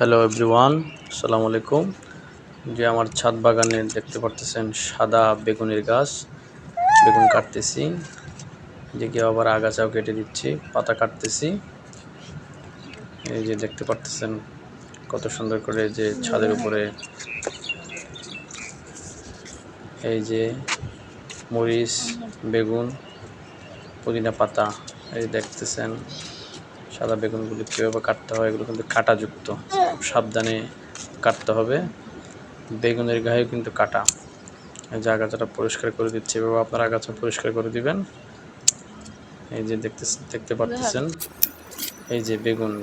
Hello everyone, আসসালামু আলাইকুম। যে আমার ছাদ বাগানে দেখতে পারতেছেন সাদা বেগুনের গাছ, বেগুন কাটতেছি। এদিকে আবার আগাছাও কেটে দিচ্ছি, পাতা কাটতেছি। এই যে দেখতে পারতেছেন কত সুন্দর করে যে ছাদের উপরে এই যে মরিচ, বেগুন, পুদিনা পাতা, এই দেখতেছেন সাদা বেগুনগুলি কীভাবে কাটতে হয়। এগুলো কিন্তু কাঁটাযুক্ত, খুব সাবধানে কাটতে হবে। বেগুনের গায়েও কিন্তু কাটা। এই যে আগাছাটা পরিষ্কার করে দিচ্ছি, এভাবে আপনারা আগাছা পরিষ্কার করে দিবেন। এই যে দেখতে পাচ্ছেন এই যে বেগুন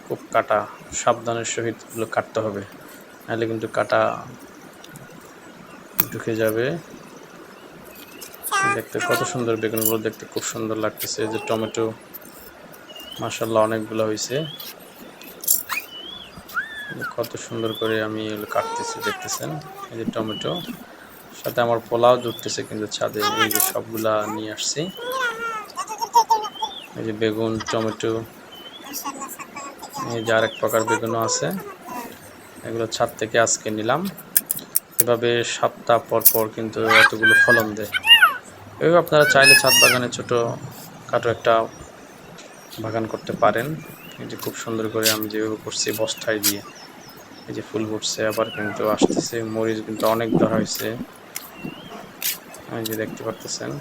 খুব কাটা, সাবধানের সহিত এগুলো কাটতে হবে, নাহলে কিন্তু কাটা ঢুকে যাবে। দেখতে কত সুন্দর, বেগুনগুলো দেখতে খুব সুন্দর লাগতেছে। এই যে টমেটো, মাশাআল্লাহ অনেকগুলো হয়েছে। কত সুন্দর করে আমি এগুলো কাটতেছি, দেখতেছেন। এই যে টমেটো, সাথে আমার পোলাও জুটতেছে কিন্তু ছাদে। এই যে সবগুলা নিয়ে আসছি। এই যে বেগুন, টমেটো, এই যে আরেক প্রকার বেগুনও আছে। এগুলো ছাদ থেকে আজকে নিলাম। এভাবে সপ্তাহ পর পর কিন্তু এতগুলো ফলন দেয়। এভাবে আপনারা চাইলে ছাদ বাগানে ছোটোখাটো একটা বাগান করতে পারেন। এই যে খুব সুন্দর করে আমি যেভাবে করছি বস্তায় দিয়ে, এই যে ফুল ফুটছে, আবার কিন্তু আসতেছে। মরিচ কিন্তু অনেক ধরা হয়েছে, এই যে দেখতে পারতেছেন।